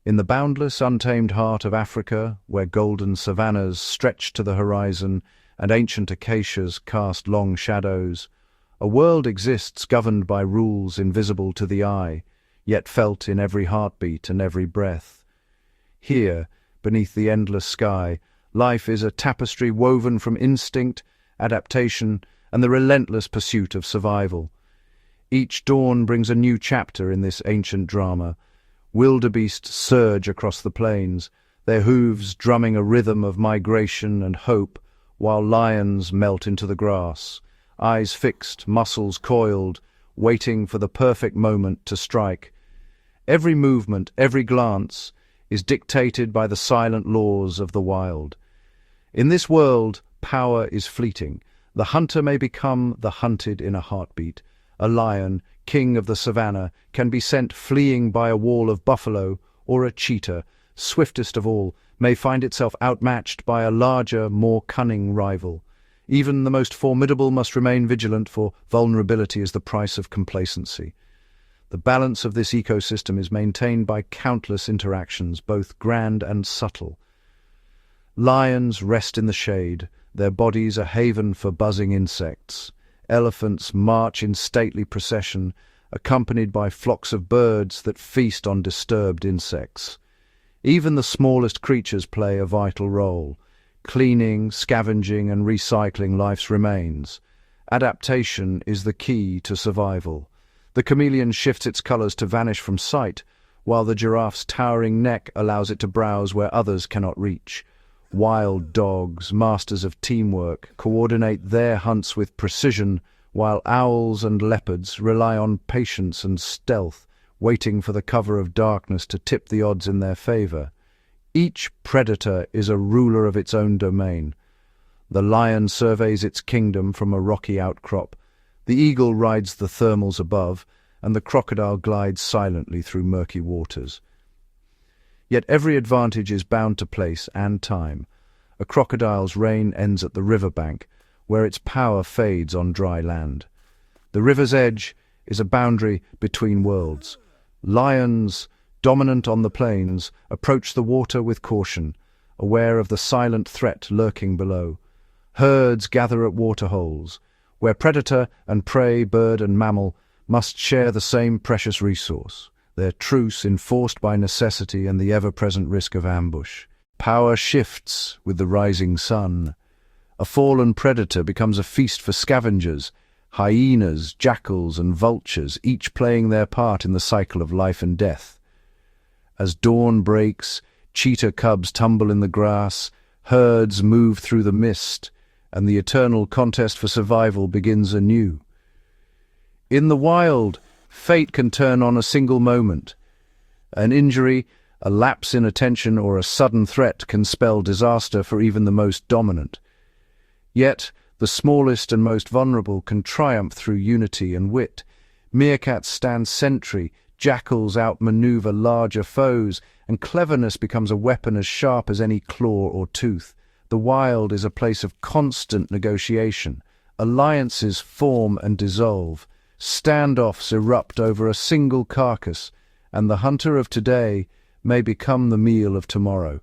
In the boundless, untamed heart of Africa, where golden savannas stretch to the horizon and ancient acacias cast long shadows, a world exists governed by rules invisible to the eye, yet felt in every heartbeat and every breath. Here, beneath the endless sky, life is a tapestry woven from instinct, adaptation, and the relentless pursuit of survival. Each dawn brings a new chapter in this ancient drama. Wildebeests surge across the plains, their hooves drumming a rhythm of migration and hope, while lions melt into the grass, eyes fixed, muscles coiled, waiting for the perfect moment to strike. Every movement, every glance, is dictated by the silent laws of the wild. In this world, power is fleeting. The hunter may become the hunted in a heartbeat. A lion, king of the savannah, can be sent fleeing by a wall of buffalo, or a cheetah, swiftest of all, may find itself outmatched by a larger, more cunning rival. Even the most formidable must remain vigilant, for vulnerability is the price of complacency. The balance of this ecosystem is maintained by countless interactions, both grand and subtle. Lions rest in the shade, their bodies a haven for buzzing insects. Elephants march in stately procession, accompanied by flocks of birds that feast on disturbed insects. Even the smallest creatures play a vital role, cleaning, scavenging, and recycling life's remains. Adaptation is the key to survival. The chameleon shifts its colors to vanish from sight, while the giraffe's towering neck allows it to browse where others cannot reach. Wild dogs, masters of teamwork, coordinate their hunts with precision, while owls and leopards rely on patience and stealth, waiting for the cover of darkness to tip the odds in their favor. Each predator is a ruler of its own domain. The lion surveys its kingdom from a rocky outcrop, the eagle rides the thermals above, and the crocodile glides silently through murky waters. Yet every advantage is bound to place and time. A crocodile's reign ends at the riverbank, where its power fades on dry land. The river's edge is a boundary between worlds. Lions, dominant on the plains, approach the water with caution, aware of the silent threat lurking below. Herds gather at waterholes, where predator and prey, bird and mammal, must share the same precious resource, their truce enforced by necessity and the ever-present risk of ambush. Power shifts with the rising sun. A fallen predator becomes a feast for scavengers, hyenas, jackals, and vultures, each playing their part in the cycle of life and death. As dawn breaks, cheetah cubs tumble in the grass, herds move through the mist, and the eternal contest for survival begins anew. In the wild, fate can turn on a single moment. An injury, a lapse in attention, or a sudden threat can spell disaster for even the most dominant. Yet, the smallest and most vulnerable can triumph through unity and wit. Meerkats stand sentry, jackals outmaneuver larger foes, and cleverness becomes a weapon as sharp as any claw or tooth. The wild is a place of constant negotiation. Alliances form and dissolve. Standoffs erupt over a single carcass, and the hunter of today may become the meal of tomorrow.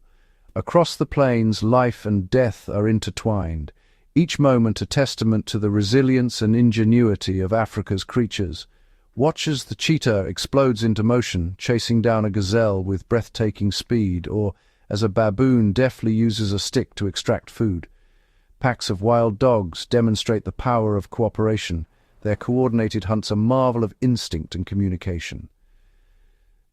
Across the plains, life and death are intertwined, each moment a testament to the resilience and ingenuity of Africa's creatures. Watch as the cheetah explodes into motion, chasing down a gazelle with breathtaking speed, or as a baboon deftly uses a stick to extract food. Packs of wild dogs demonstrate the power of cooperation, their coordinated hunts a marvel of instinct and communication.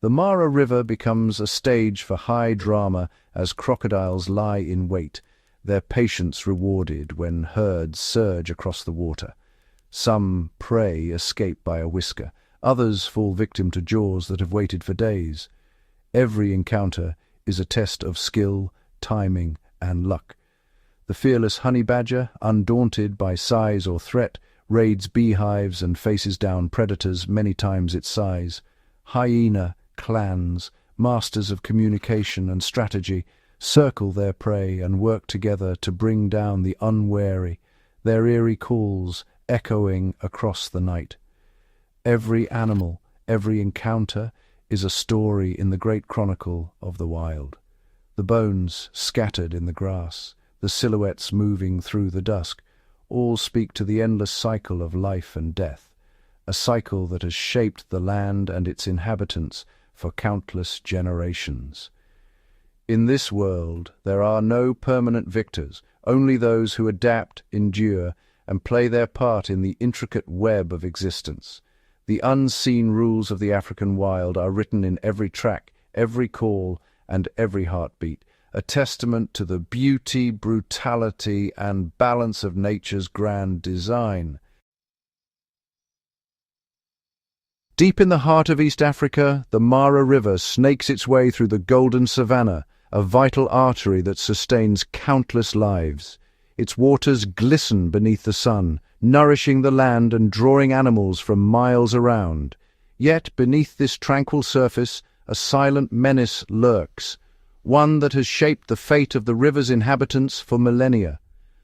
The Mara River becomes a stage for high drama as crocodiles lie in wait, their patience rewarded when herds surge across the water. Some prey escape by a whisker, others fall victim to jaws that have waited for days. Every encounter is a test of skill, timing, and luck. The fearless honey badger, undaunted by size or threat, raids beehives and faces down predators many times its size. Hyena clans, masters of communication and strategy, circle their prey and work together to bring down the unwary, their eerie calls echoing across the night. Every animal, every encounter is a story in the great chronicle of the wild. The bones scattered in the grass, the silhouettes moving through the dusk, all speak to the endless cycle of life and death, a cycle that has shaped the land and its inhabitants for countless generations. In this world, there are no permanent victors, only those who adapt, endure, and play their part in the intricate web of existence. The unseen rules of the African wild are written in every track, every call, and every heartbeat, a testament to the beauty, brutality, and balance of nature's grand design. Deep in the heart of East Africa, the Mara River snakes its way through the golden savanna, a vital artery that sustains countless lives. Its waters glisten beneath the sun, nourishing the land and drawing animals from miles around. Yet beneath this tranquil surface, a silent menace lurks, one that has shaped the fate of the river's inhabitants for millennia.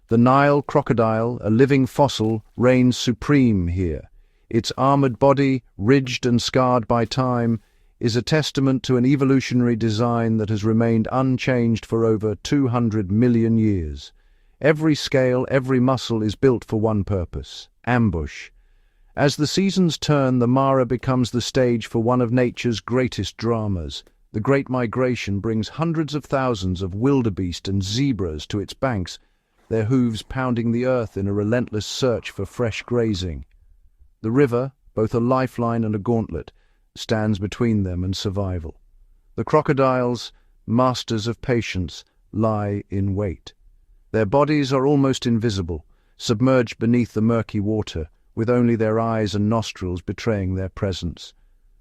The Nile crocodile, a living fossil, reigns supreme here. Its armored body, ridged and scarred by time, is a testament to an evolutionary design that has remained unchanged for over 200 million years. Every scale, every muscle is built for one purpose: ambush. As the seasons turn, the Mara becomes the stage for one of nature's greatest dramas. The Great Migration brings hundreds of thousands of wildebeest and zebras to its banks, their hooves pounding the earth in a relentless search for fresh grazing. The river, both a lifeline and a gauntlet, stands between them and survival. The crocodiles, masters of patience, lie in wait. Their bodies are almost invisible, submerged beneath the murky water, with only their eyes and nostrils betraying their presence.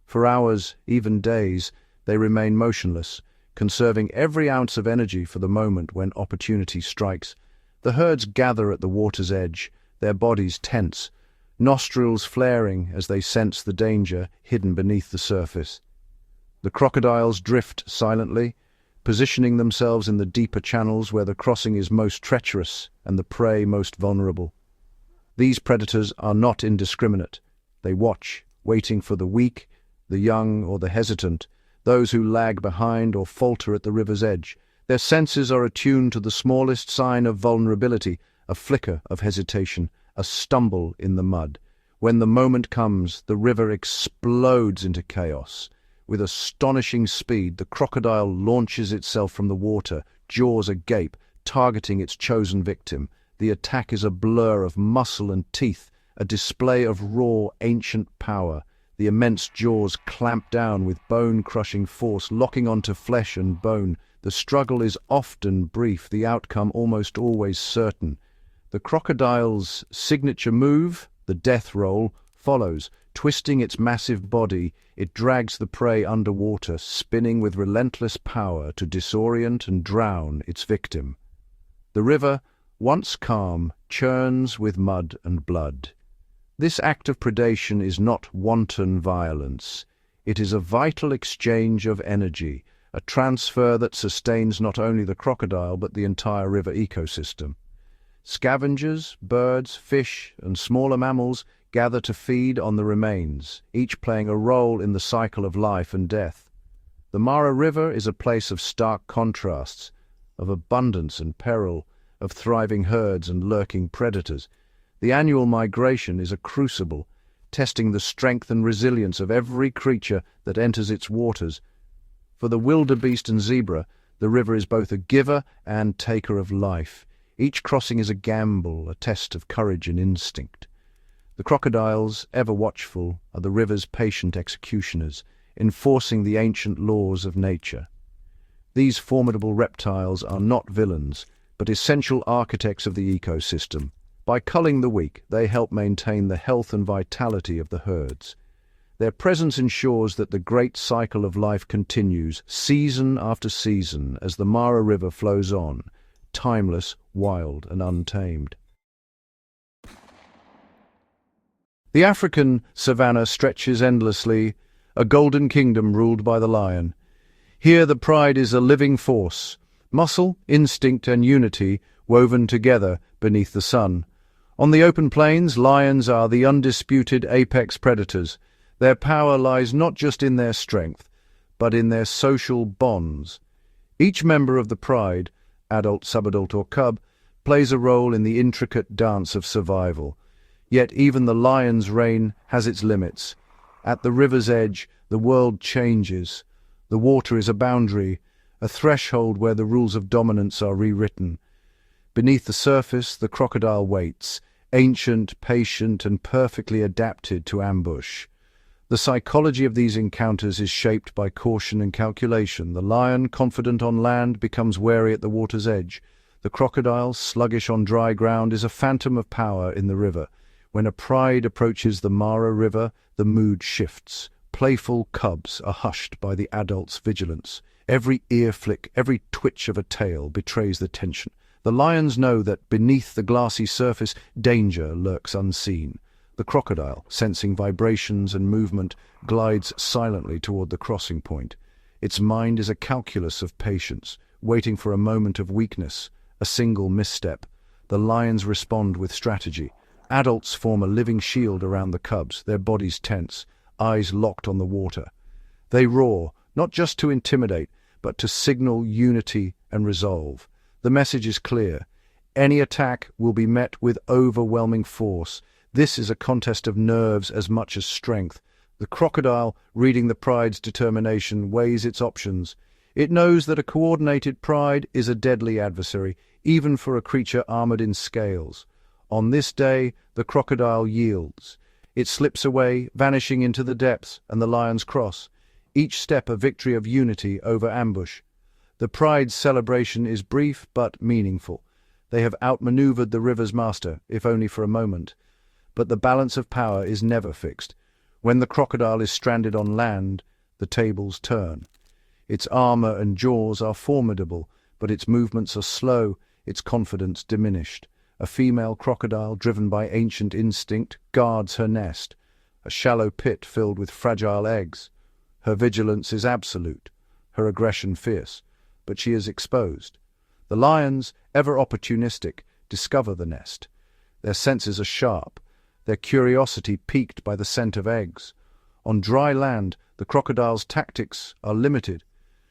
For hours, even days, they remain motionless, conserving every ounce of energy for the moment when opportunity strikes. The herds gather at the water's edge, their bodies tense, nostrils flaring as they sense the danger hidden beneath the surface. The crocodiles drift silently, positioning themselves in the deeper channels where the crossing is most treacherous and the prey most vulnerable. These predators are not indiscriminate. They watch, waiting for the weak, the young, or the hesitant, those who lag behind or falter at the river's edge. Their senses are attuned to the smallest sign of vulnerability, a flicker of hesitation, a stumble in the mud. When the moment comes, the river explodes into chaos. With astonishing speed, the crocodile launches itself from the water, jaws agape, targeting its chosen victim. The attack is a blur of muscle and teeth, a display of raw, ancient power. The immense jaws clamp down with bone-crushing force, locking onto flesh and bone. The struggle is often brief, the outcome almost always certain. The crocodile's signature move, the death roll, follows. Twisting its massive body, it drags the prey underwater, spinning with relentless power to disorient and drown its victim. The river, once calm, churns with mud and blood. This act of predation is not wanton violence. It is a vital exchange of energy, a transfer that sustains not only the crocodile but the entire river ecosystem. Scavengers, birds, fish, and smaller mammals gather to feed on the remains, each playing a role in the cycle of life and death. The Mara River is a place of stark contrasts, of abundance and peril, of thriving herds and lurking predators. The annual migration is a crucible, testing the strength and resilience of every creature that enters its waters. For the wildebeest and zebra, the river is both a giver and taker of life. Each crossing is a gamble, a test of courage and instinct. The crocodiles, ever watchful, are the river's patient executioners, enforcing the ancient laws of nature. These formidable reptiles are not villains, but essential architects of the ecosystem. By culling the weak, they help maintain the health and vitality of the herds. Their presence ensures that the great cycle of life continues, season after season, as the Mara River flows on, timeless, wild, and untamed. The African savanna stretches endlessly, a golden kingdom ruled by the lion. Here the pride is a living force, muscle, instinct, and unity woven together beneath the sun. On the open plains, lions are the undisputed apex predators. Their power lies not just in their strength, but in their social bonds. Each member of the pride, adult, subadult, or cub, plays a role in the intricate dance of survival. Yet even the lion's reign has its limits. At the river's edge, the world changes. The water is a boundary, a threshold where the rules of dominance are rewritten. Beneath the surface, the crocodile waits, ancient, patient, and perfectly adapted to ambush. The psychology of these encounters is shaped by caution and calculation. The lion, confident on land, becomes wary at the water's edge. The crocodile, sluggish on dry ground, is a phantom of power in the river. When a pride approaches the Mara River, the mood shifts. Playful cubs are hushed by the adult's vigilance. Every ear flick, every twitch of a tail betrays the tension. The lions know that beneath the glassy surface, danger lurks unseen. The crocodile, sensing vibrations and movement, glides silently toward the crossing point. Its mind is a calculus of patience, waiting for a moment of weakness, a single misstep. The lions respond with strategy. Adults form a living shield around the cubs, their bodies tense, eyes locked on the water. They roar, not just to intimidate, but to signal unity and resolve. The message is clear. Any attack will be met with overwhelming force. This is a contest of nerves as much as strength. The crocodile, reading the pride's determination, weighs its options. It knows that a coordinated pride is a deadly adversary, even for a creature armored in scales. On this day, the crocodile yields. It slips away, vanishing into the depths, and the lions cross. Each step a victory of unity over ambush. The pride's celebration is brief but meaningful. They have outmaneuvered the river's master, if only for a moment. But the balance of power is never fixed. When the crocodile is stranded on land, the tables turn. Its armor and jaws are formidable, but its movements are slow, its confidence diminished. A female crocodile, driven by ancient instinct, guards her nest, a shallow pit filled with fragile eggs. Her vigilance is absolute, her aggression fierce, but she is exposed. The lions, ever opportunistic, discover the nest. Their senses are sharp, their curiosity piqued by the scent of eggs. On dry land, the crocodile's tactics are limited.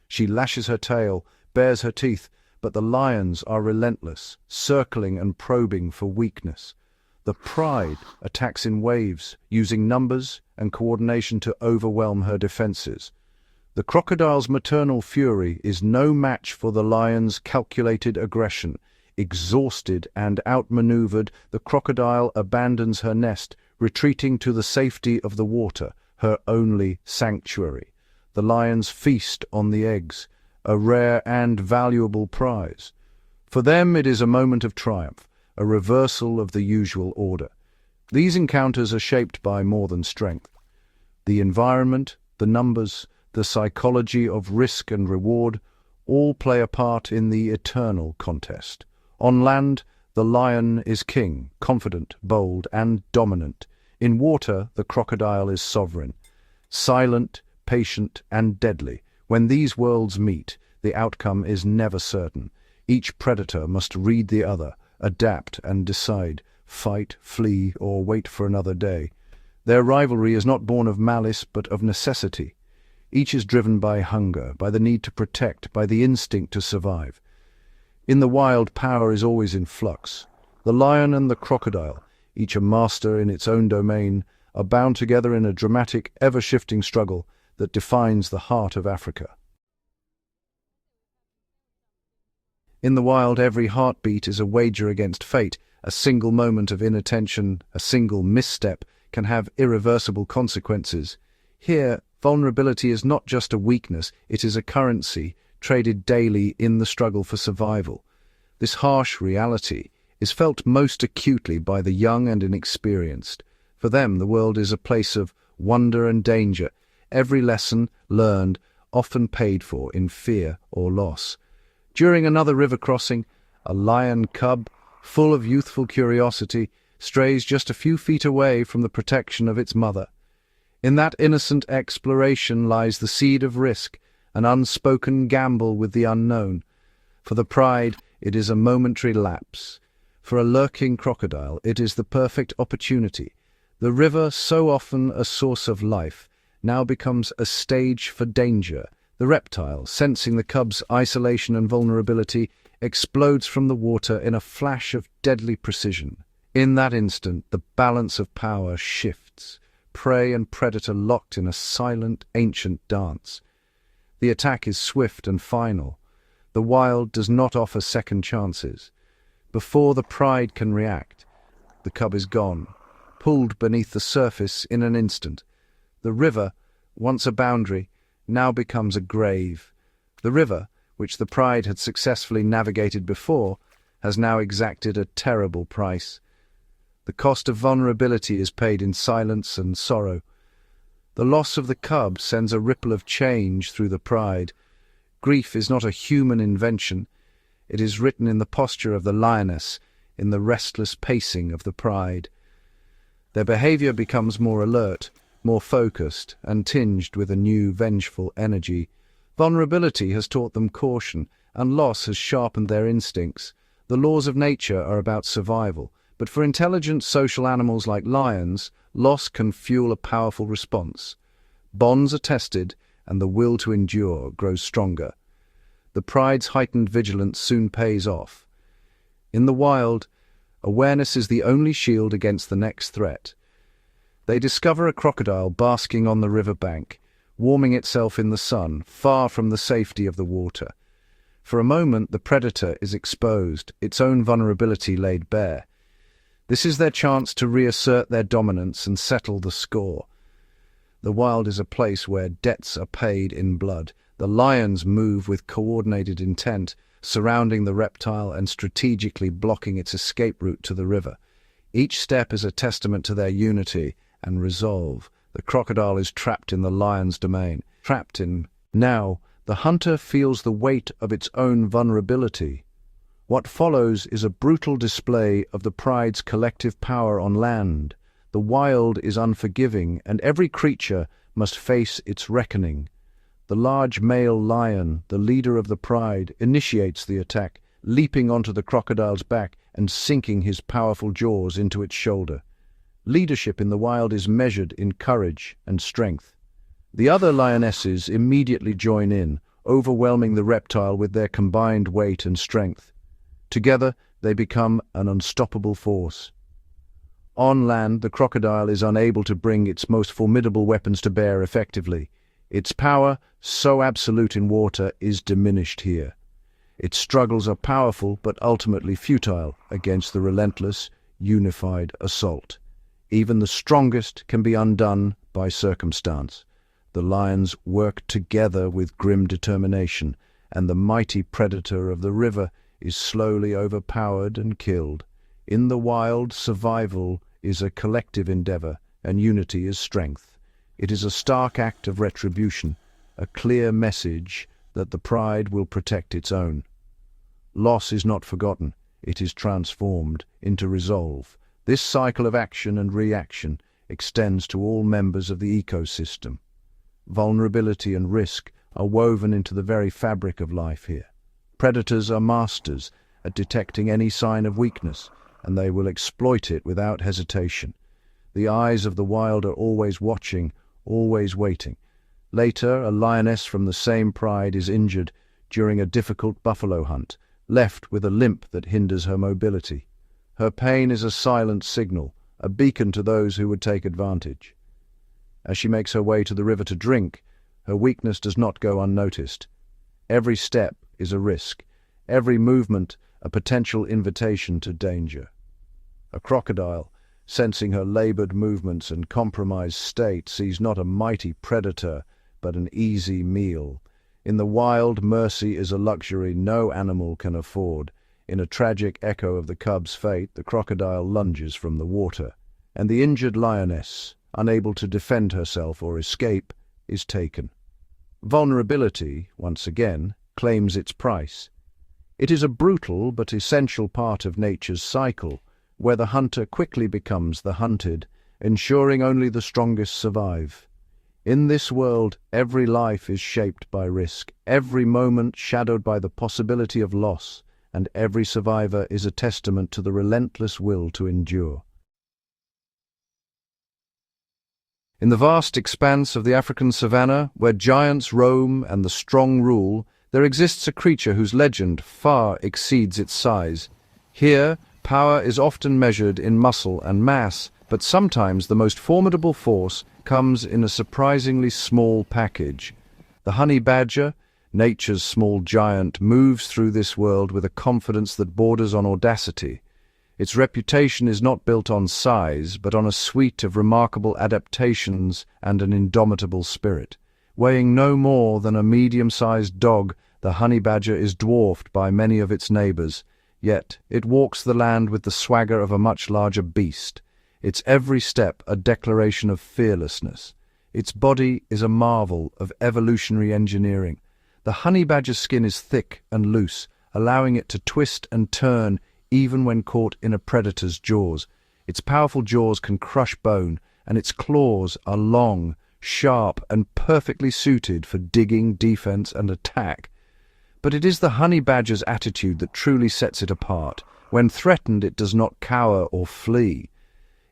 She lashes her tail, bares her teeth, but the lions are relentless, circling and probing for weakness. The pride attacks in waves, using numbers and coordination to overwhelm her defenses. The crocodile's maternal fury is no match for the lion's calculated aggression. Exhausted and outmaneuvered, the crocodile abandons her nest, retreating to the safety of the water, her only sanctuary. The lions feast on the eggs, a rare and valuable prize. For them it is a moment of triumph, a reversal of the usual order. These encounters are shaped by more than strength. The environment, the numbers, the psychology of risk and reward all play a part in the eternal contest. On land, the lion is king, confident, bold, and dominant. In water, the crocodile is sovereign, silent, patient, and deadly. When these worlds meet, the outcome is never certain. Each predator must read the other, adapt and decide, fight, flee, or wait for another day. Their rivalry is not born of malice, but of necessity. Each is driven by hunger, by the need to protect, by the instinct to survive. In the wild, power is always in flux. The lion and the crocodile, each a master in its own domain, are bound together in a dramatic, ever-shifting struggle that defines the heart of Africa. In the wild, every heartbeat is a wager against fate. A single moment of inattention, a single misstep, can have irreversible consequences. Here, vulnerability is not just a weakness, it is a currency, traded daily in the struggle for survival. This harsh reality is felt most acutely by the young and inexperienced. For them, the world is a place of wonder and danger, every lesson learned, often paid for in fear or loss. During another river crossing, a lion cub, full of youthful curiosity, strays just a few feet away from the protection of its mother. In that innocent exploration lies the seed of risk, an unspoken gamble with the unknown. For the pride, it is a momentary lapse. For a lurking crocodile, it is the perfect opportunity. The river, so often a source of life, now becomes a stage for danger. The reptile, sensing the cub's isolation and vulnerability, explodes from the water in a flash of deadly precision. In that instant, the balance of power shifts, prey and predator locked in a silent, ancient dance. The attack is swift and final. The wild does not offer second chances. Before the pride can react, the cub is gone, pulled beneath the surface in an instant. The river, once a boundary, now becomes a grave. The river, which the pride had successfully navigated before, has now exacted a terrible price. The cost of vulnerability is paid in silence and sorrow. The loss of the cub sends a ripple of change through the pride. Grief is not a human invention. It is written in the posture of the lioness, in the restless pacing of the pride. Their behavior becomes more alert, more focused, and tinged with a new, vengeful energy. Vulnerability has taught them caution, and loss has sharpened their instincts. The laws of nature are about survival, but for intelligent social animals like lions, loss can fuel a powerful response. Bonds are tested, and the will to endure grows stronger. The pride's heightened vigilance soon pays off. In the wild, awareness is the only shield against the next threat. They discover a crocodile basking on the riverbank, warming itself in the sun, far from the safety of the water. For a moment, the predator is exposed, its own vulnerability laid bare. This is their chance to reassert their dominance and settle the score. The wild is a place where debts are paid in blood. The lions move with coordinated intent, surrounding the reptile and strategically blocking its escape route to the river. Each step is a testament to their unity and resolve. The crocodile is trapped in the lion's domain. Now, the hunter feels the weight of its own vulnerability. What follows is a brutal display of the pride's collective power on land. The wild is unforgiving, and every creature must face its reckoning. The large male lion, the leader of the pride, initiates the attack, leaping onto the crocodile's back and sinking his powerful jaws into its shoulder. Leadership in the wild is measured in courage and strength. The other lionesses immediately join in, overwhelming the reptile with their combined weight and strength. Together, they become an unstoppable force. On land, the crocodile is unable to bring its most formidable weapons to bear effectively. Its power, so absolute in water, is diminished here. Its struggles are powerful but ultimately futile against the relentless, unified assault. Even the strongest can be undone by circumstance. The lions work together with grim determination, and the mighty predator of the river is slowly overpowered and killed. In the wild, survival is a collective endeavor, and unity is strength. It is a stark act of retribution, a clear message that the pride will protect its own. Loss is not forgotten, it is transformed into resolve. This cycle of action and reaction extends to all members of the ecosystem. Vulnerability and risk are woven into the very fabric of life here. Predators are masters at detecting any sign of weakness, and they will exploit it without hesitation. The eyes of the wild are always watching, always waiting. Later, a lioness from the same pride is injured during a difficult buffalo hunt, left with a limp that hinders her mobility. Her pain is a silent signal, a beacon to those who would take advantage. As she makes her way to the river to drink, her weakness does not go unnoticed. Every step is a risk, every movement a potential invitation to danger. A crocodile, sensing her labored movements and compromised state, sees not a mighty predator, but an easy meal. In the wild, mercy is a luxury no animal can afford. In a tragic echo of the cub's fate, the crocodile lunges from the water, and the injured lioness, unable to defend herself or escape, is taken. Vulnerability, once again, claims its price. It is a brutal but essential part of nature's cycle, where the hunter quickly becomes the hunted, ensuring only the strongest survive. In this world, every life is shaped by risk, every moment shadowed by the possibility of loss, and every survivor is a testament to the relentless will to endure. In the vast expanse of the African savanna, where giants roam and the strong rule, there exists a creature whose legend far exceeds its size. Here, power is often measured in muscle and mass, but sometimes the most formidable force comes in a surprisingly small package. The honey badger, nature's small giant, moves through this world with a confidence that borders on audacity. Its reputation is not built on size, but on a suite of remarkable adaptations and an indomitable spirit. Weighing no more than a medium-sized dog, the honey badger is dwarfed by many of its neighbors, yet it walks the land with the swagger of a much larger beast. Its every step a declaration of fearlessness. Its body is a marvel of evolutionary engineering. The honey badger's skin is thick and loose, allowing it to twist and turn even when caught in a predator's jaws. Its powerful jaws can crush bone, and its claws are long, sharp, and perfectly suited for digging, defense, and attack. But it is the honey badger's attitude that truly sets it apart. When threatened, it does not cower or flee.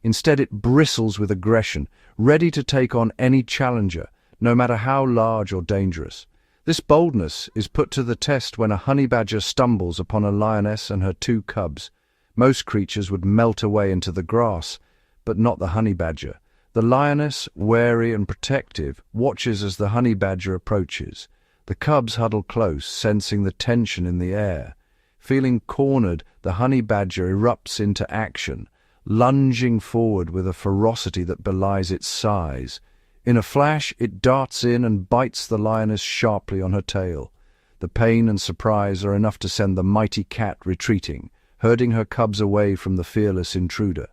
Instead, it bristles with aggression, ready to take on any challenger, no matter how large or dangerous. This boldness is put to the test when a honey badger stumbles upon a lioness and her 2 cubs. Most creatures would melt away into the grass, but not the honey badger. The lioness, wary and protective, watches as the honey badger approaches. The cubs huddle close, sensing the tension in the air. Feeling cornered, the honey badger erupts into action, lunging forward with a ferocity that belies its size. In a flash, it darts in and bites the lioness sharply on her tail. The pain and surprise are enough to send the mighty cat retreating, herding her cubs away from the fearless intruder.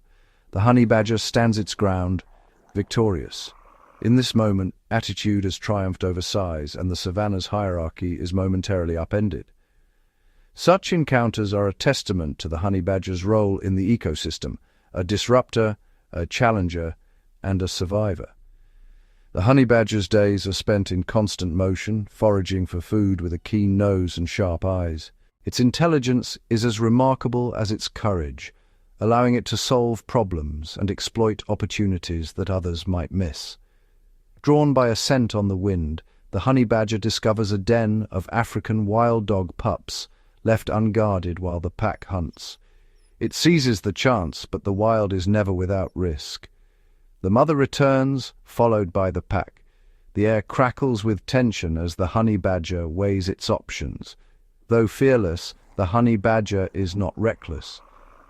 The honey badger stands its ground, victorious. In this moment, attitude has triumphed over size, and the savanna's hierarchy is momentarily upended. Such encounters are a testament to the honey badger's role in the ecosystem, a disruptor, a challenger, and a survivor. The honey badger's days are spent in constant motion, foraging for food with a keen nose and sharp eyes. Its intelligence is as remarkable as its courage, allowing it to solve problems and exploit opportunities that others might miss. Drawn by a scent on the wind, the honey badger discovers a den of African wild dog pups, left unguarded while the pack hunts. It seizes the chance, but the wild is never without risk. The mother returns, followed by the pack. The air crackles with tension as the honey badger weighs its options. Though fearless, the honey badger is not reckless.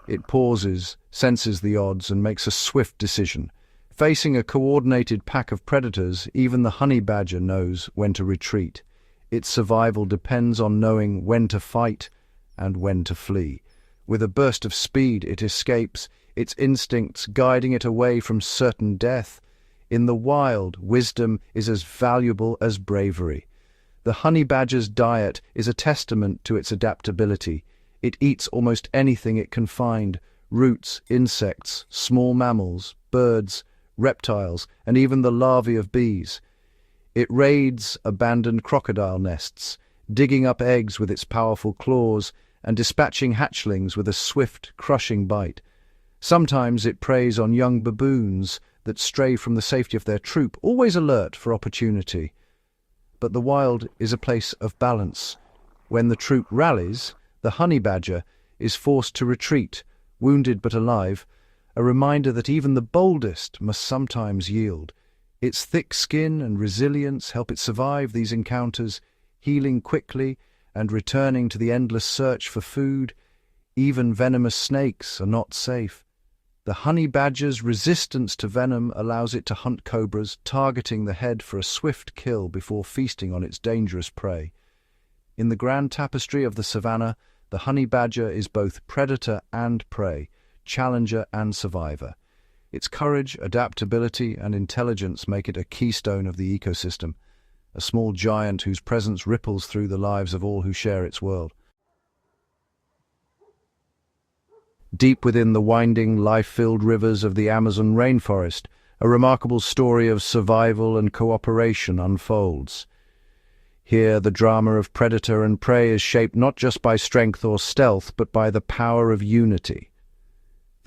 It pauses, senses the odds, and makes a swift decision. Facing a coordinated pack of predators, even the honey badger knows when to retreat. Its survival depends on knowing when to fight and when to flee. With a burst of speed, it escapes, its instincts guiding it away from certain death. In the wild, wisdom is as valuable as bravery. The honey badger's diet is a testament to its adaptability. It eats almost anything it can find: roots, insects, small mammals, birds, reptiles, and even the larvae of bees. It raids abandoned crocodile nests, digging up eggs with its powerful claws and dispatching hatchlings with a swift, crushing bite. Sometimes it preys on young baboons that stray from the safety of their troop, always alert for opportunity. But the wild is a place of balance. When the troop rallies, the honey badger is forced to retreat, wounded but alive, a reminder that even the boldest must sometimes yield. Its thick skin and resilience help it survive these encounters, healing quickly and returning to the endless search for food. Even venomous snakes are not safe. The honey badger's resistance to venom allows it to hunt cobras, targeting the head for a swift kill before feasting on its dangerous prey. In the grand tapestry of the savanna, the honey badger is both predator and prey, challenger and survivor. Its courage, adaptability, and intelligence make it a keystone of the ecosystem, a small giant whose presence ripples through the lives of all who share its world. Deep within the winding, life-filled rivers of the Amazon rainforest, a remarkable story of survival and cooperation unfolds. Here, the drama of predator and prey is shaped not just by strength or stealth, but by the power of unity.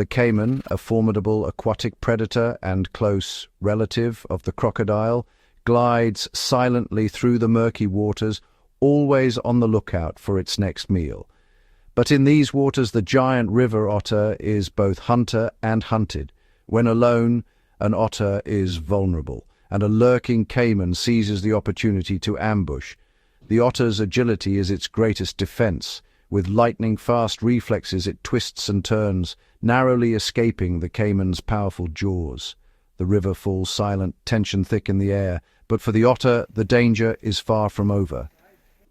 The caiman, a formidable aquatic predator and close relative of the crocodile, glides silently through the murky waters, always on the lookout for its next meal. But in these waters, the giant river otter is both hunter and hunted. When alone, an otter is vulnerable, and a lurking caiman seizes the opportunity to ambush. The otter's agility is its greatest defense. With lightning-fast reflexes, it twists and turns, narrowly escaping the caiman's powerful jaws. The river falls silent, tension thick in the air, but for the otter, the danger is far from over.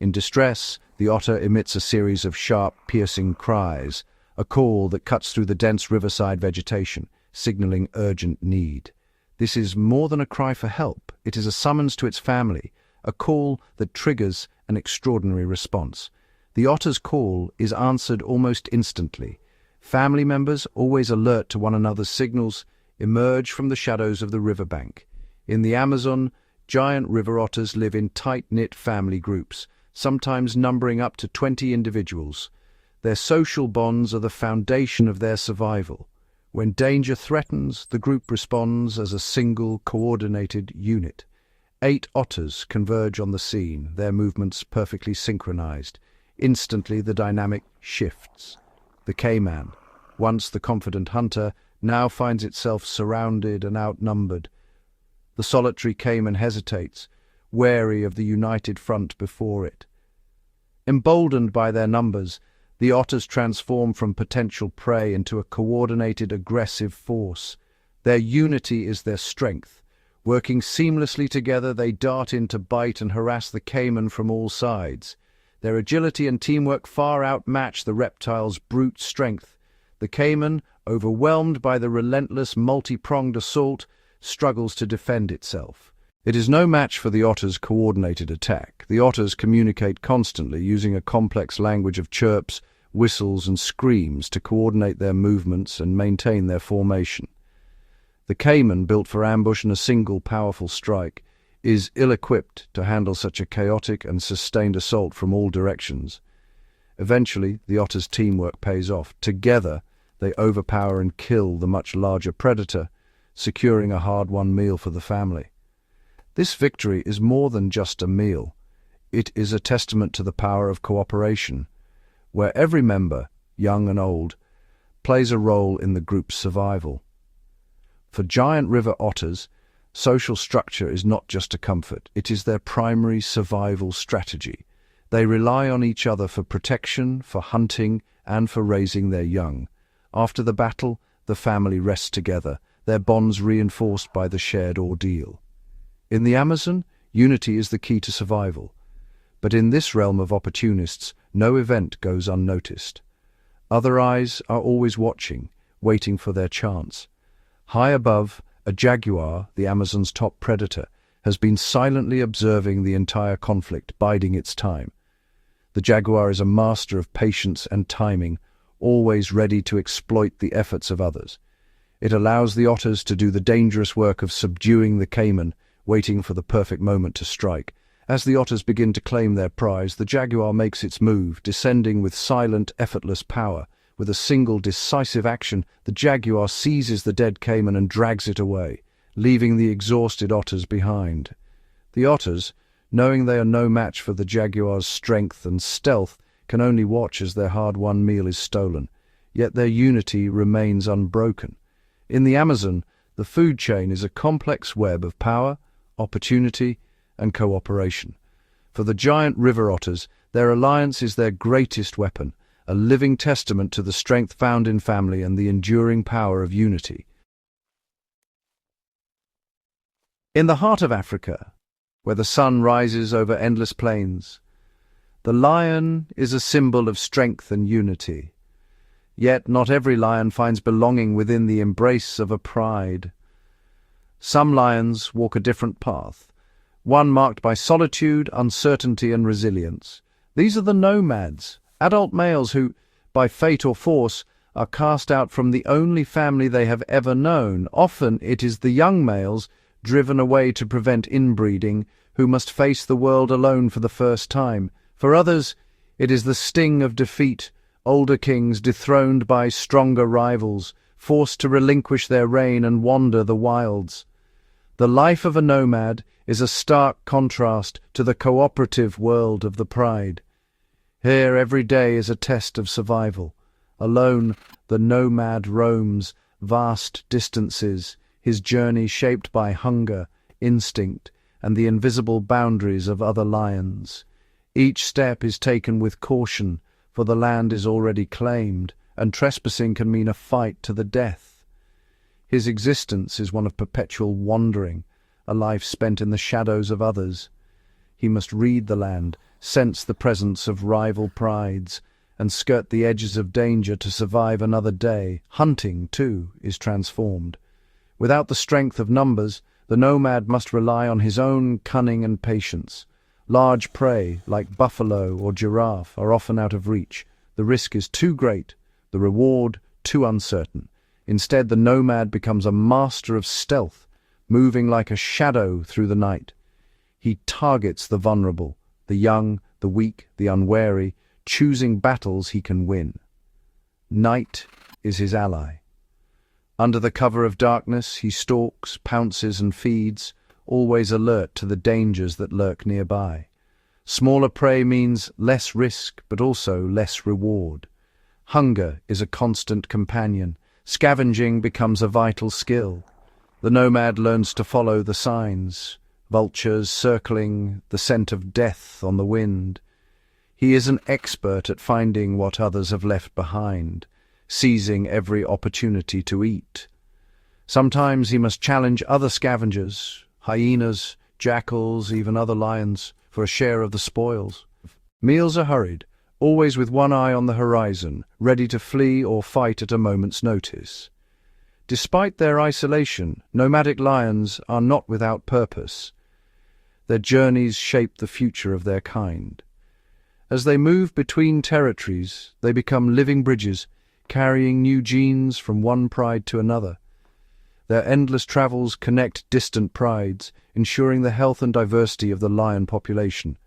In distress, the otter emits a series of sharp, piercing cries, a call that cuts through the dense riverside vegetation, signaling urgent need. This is more than a cry for help. It is a summons to its family, a call that triggers an extraordinary response. The otter's call is answered almost instantly. Family members, always alert to one another's signals, emerge from the shadows of the riverbank. In the Amazon, giant river otters live in tight-knit family groups, sometimes numbering up to 20 individuals. Their social bonds are the foundation of their survival. When danger threatens, the group responds as a single, coordinated unit. 8 otters converge on the scene, their movements perfectly synchronized. Instantly, the dynamic shifts. The caiman, once the confident hunter, now finds itself surrounded and outnumbered. The solitary caiman hesitates, wary of the united front before it. Emboldened by their numbers, the otters transform from potential prey into a coordinated, aggressive force. Their unity is their strength. Working seamlessly together, they dart in to bite and harass the caiman from all sides. Their agility and teamwork far outmatch the reptile's brute strength. The caiman, overwhelmed by the relentless, multi-pronged assault, struggles to defend itself. It is no match for the otter's coordinated attack. The otters communicate constantly, using a complex language of chirps, whistles, and screams to coordinate their movements and maintain their formation. The caiman, built for ambush and a single powerful strike, is ill-equipped to handle such a chaotic and sustained assault from all directions. Eventually, the otter's teamwork pays off. Together, they overpower and kill the much larger predator, securing a hard-won meal for the family. This victory is more than just a meal. It is a testament to the power of cooperation, where every member, young and old, plays a role in the group's survival. For giant river otters, social structure is not just a comfort, it is their primary survival strategy. They rely on each other for protection, for hunting, and for raising their young. After the battle, the family rests together, their bonds reinforced by the shared ordeal. In the Amazon, unity is the key to survival. But in this realm of opportunists, no event goes unnoticed. Other eyes are always watching, waiting for their chance. High above, a jaguar, the Amazon's top predator, has been silently observing the entire conflict, biding its time. The jaguar is a master of patience and timing, always ready to exploit the efforts of others. It allows the otters to do the dangerous work of subduing the caiman, waiting for the perfect moment to strike. As the otters begin to claim their prize, the jaguar makes its move, descending with silent, effortless power. With a single decisive action, the jaguar seizes the dead caiman and drags it away, leaving the exhausted otters behind. The otters, knowing they are no match for the jaguar's strength and stealth, can only watch as their hard-won meal is stolen. Yet their unity remains unbroken. In the Amazon, the food chain is a complex web of power, opportunity, and cooperation. For the giant river otters, their alliance is their greatest weapon, a living testament to the strength found in family and the enduring power of unity. In the heart of Africa, where the sun rises over endless plains, the lion is a symbol of strength and unity. Yet not every lion finds belonging within the embrace of a pride. Some lions walk a different path, one marked by solitude, uncertainty, and resilience. These are the nomads, adult males who, by fate or force, are cast out from the only family they have ever known. Often it is the young males, driven away to prevent inbreeding, who must face the world alone for the first time. For others, it is the sting of defeat, older kings dethroned by stronger rivals, forced to relinquish their reign and wander the wilds. The life of a nomad is a stark contrast to the cooperative world of the pride. Here every day is a test of survival. Alone, the nomad roams vast distances, his journey shaped by hunger, instinct, and the invisible boundaries of other lions. Each step is taken with caution, for the land is already claimed, and trespassing can mean a fight to the death. His existence is one of perpetual wandering, a life spent in the shadows of others. He must read the land, sense the presence of rival prides, and skirt the edges of danger to survive another day. Hunting, too, is transformed. Without the strength of numbers, the nomad must rely on his own cunning and patience. Large prey, like buffalo or giraffe, are often out of reach. The risk is too great, the reward too uncertain. Instead, the nomad becomes a master of stealth, moving like a shadow through the night. He targets the vulnerable, the young, the weak, the unwary, choosing battles he can win. Night is his ally. Under the cover of darkness, he stalks, pounces, and feeds, always alert to the dangers that lurk nearby. Smaller prey means less risk, but also less reward. Hunger is a constant companion. Scavenging becomes a vital skill. The nomad learns to follow the signs, vultures circling, the scent of death on the wind. He is an expert at finding what others have left behind, seizing every opportunity to eat. Sometimes he must challenge other scavengers, hyenas, jackals, even other lions, for a share of the spoils. Meals are hurried, always with one eye on the horizon, ready to flee or fight at a moment's notice. Despite their isolation, nomadic lions are not without purpose. Their journeys shape the future of their kind. As they move between territories, they become living bridges, carrying new genes from one pride to another. Their endless travels connect distant prides, ensuring the health and diversity of the lion population.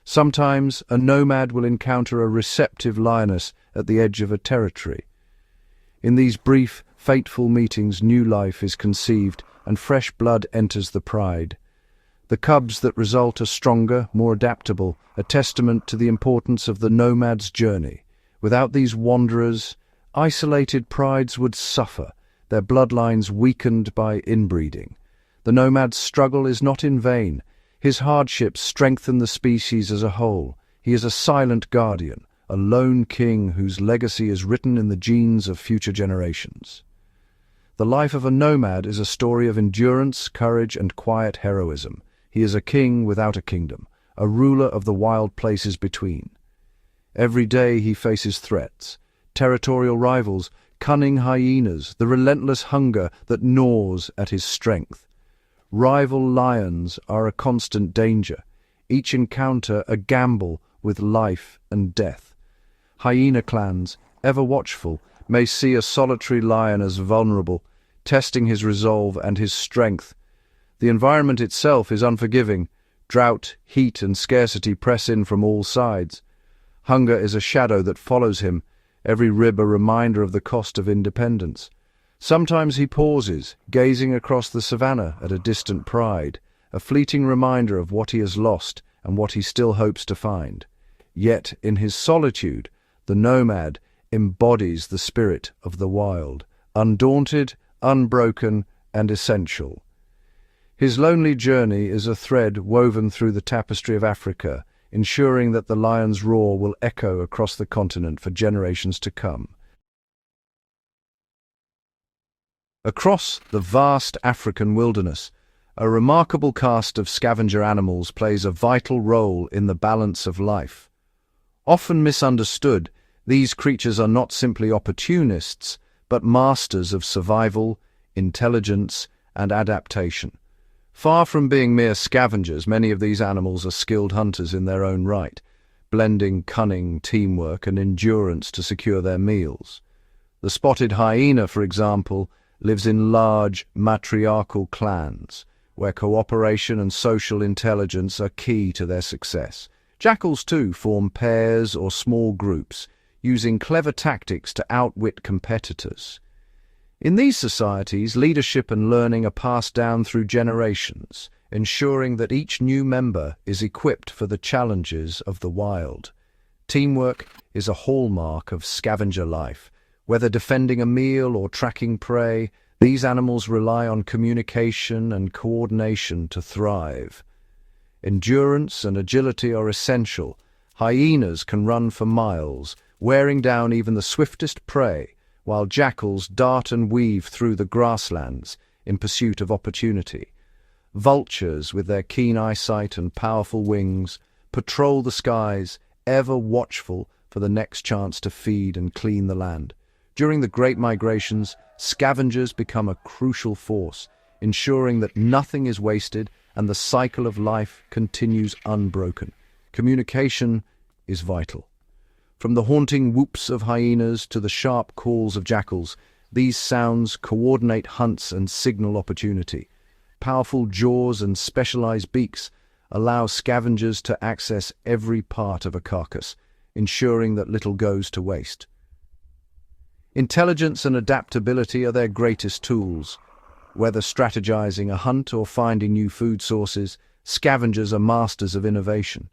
Sometimes a nomad will encounter a receptive lioness at the edge of a territory. In these brief, fateful meetings, new life is conceived and fresh blood enters the pride. The cubs that result are stronger, more adaptable, a testament to the importance of the nomad's journey. Without these wanderers, isolated prides would suffer, their bloodlines weakened by inbreeding. The nomad's struggle is not in vain. His hardships strengthen the species as a whole. He is a silent guardian, a lone king whose legacy is written in the genes of future generations. The life of a nomad is a story of endurance, courage, and quiet heroism. He is a king without a kingdom, a ruler of the wild places between. Every day he faces threats, territorial rivals, cunning hyenas, the relentless hunger that gnaws at his strength. Rival lions are a constant danger, each encounter a gamble with life and death. Hyena clans, ever watchful, may see a solitary lion as vulnerable, testing his resolve and his strength. The environment itself is unforgiving. Drought, heat, and scarcity press in from all sides. Hunger is a shadow that follows him, every rib a reminder of the cost of independence. Sometimes he pauses, gazing across the savannah at a distant pride, a fleeting reminder of what he has lost and what he still hopes to find. Yet, in his solitude, the nomad embodies the spirit of the wild, undaunted, unbroken, and essential. His lonely journey is a thread woven through the tapestry of Africa, ensuring that the lion's roar will echo across the continent for generations to come. Across the vast African wilderness, a remarkable cast of scavenger animals plays a vital role in the balance of life. Often misunderstood, these creatures are not simply opportunists, but masters of survival, intelligence, and adaptation. Far from being mere scavengers, many of these animals are skilled hunters in their own right, blending cunning, teamwork, and endurance to secure their meals. The spotted hyena, for example, lives in large, matriarchal clans, where cooperation and social intelligence are key to their success. Jackals, too, form pairs or small groups, using clever tactics to outwit competitors. In these societies, leadership and learning are passed down through generations, ensuring that each new member is equipped for the challenges of the wild. Teamwork is a hallmark of scavenger life. Whether defending a meal or tracking prey, these animals rely on communication and coordination to thrive. Endurance and agility are essential. Hyenas can run for miles, wearing down even the swiftest prey, while jackals dart and weave through the grasslands in pursuit of opportunity. Vultures, with their keen eyesight and powerful wings, patrol the skies, ever watchful for the next chance to feed and clean the land. During the Great Migrations, scavengers become a crucial force, ensuring that nothing is wasted and the cycle of life continues unbroken. Communication is vital. From the haunting whoops of hyenas to the sharp calls of jackals, these sounds coordinate hunts and signal opportunity. Powerful jaws and specialized beaks allow scavengers to access every part of a carcass, ensuring that little goes to waste. Intelligence and adaptability are their greatest tools. Whether strategizing a hunt or finding new food sources, scavengers are masters of innovation.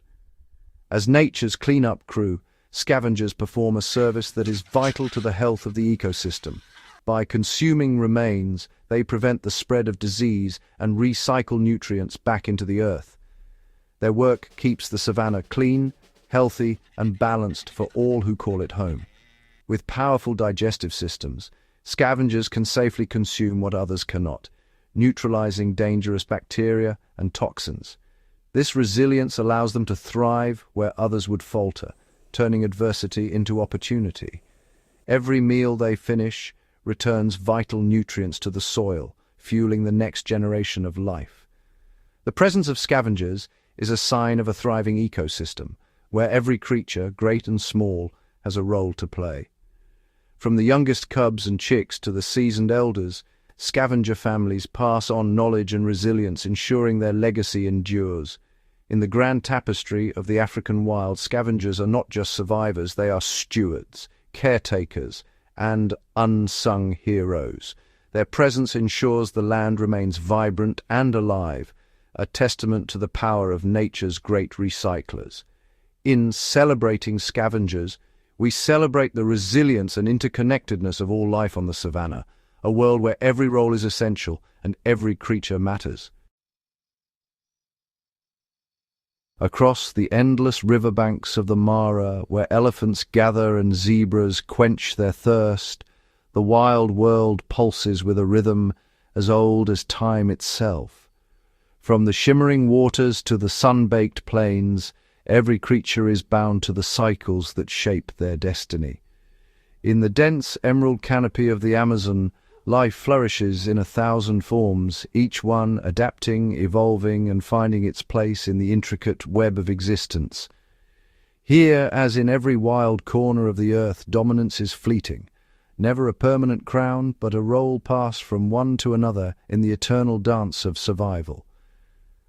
As nature's cleanup crew, scavengers perform a service that is vital to the health of the ecosystem. By consuming remains, they prevent the spread of disease and recycle nutrients back into the earth. Their work keeps the savanna clean, healthy, and balanced for all who call it home. With powerful digestive systems, scavengers can safely consume what others cannot, neutralizing dangerous bacteria and toxins. This resilience allows them to thrive where others would falter, turning adversity into opportunity. Every meal they finish returns vital nutrients to the soil, fueling the next generation of life. The presence of scavengers is a sign of a thriving ecosystem, where every creature, great and small, has a role to play. From the youngest cubs and chicks to the seasoned elders, scavenger families pass on knowledge and resilience, ensuring their legacy endures. In the grand tapestry of the African wild, scavengers are not just survivors, they are stewards, caretakers, and unsung heroes. Their presence ensures the land remains vibrant and alive, a testament to the power of nature's great recyclers. In celebrating scavengers, we celebrate the resilience and interconnectedness of all life on the savanna, a world where every role is essential and every creature matters. Across the endless riverbanks of the Mara, where elephants gather and zebras quench their thirst, the wild world pulses with a rhythm as old as time itself. From the shimmering waters to the sun-baked plains, every creature is bound to the cycles that shape their destiny. In the dense emerald canopy of the Amazon, life flourishes in 1,000 forms, each one adapting, evolving, and finding its place in the intricate web of existence. Here, as in every wild corner of the earth, dominance is fleeting, never a permanent crown, but a role passed from one to another in the eternal dance of survival.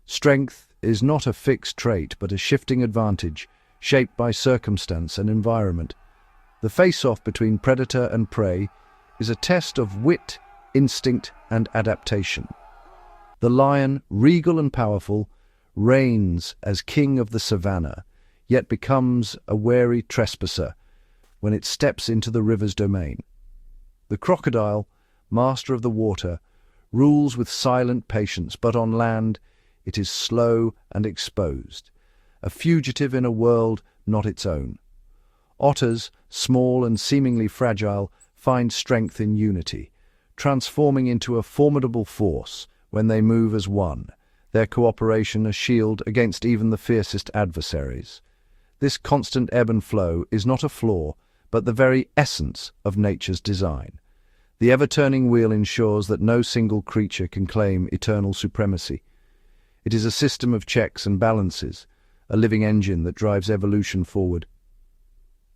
Strength is not a fixed trait, but a shifting advantage, shaped by circumstance and environment. The face-off between predator and prey is a test of wit, instinct, and adaptation. The lion, regal and powerful, reigns as king of the savanna, yet becomes a wary trespasser when it steps into the river's domain. The crocodile, master of the water, rules with silent patience, but on land it is slow and exposed, a fugitive in a world not its own. Otters, small and seemingly fragile, find strength in unity, transforming into a formidable force when they move as one, their cooperation a shield against even the fiercest adversaries. This constant ebb and flow is not a flaw, but the very essence of nature's design. The ever-turning wheel ensures that no single creature can claim eternal supremacy. It is a system of checks and balances, a living engine that drives evolution forward.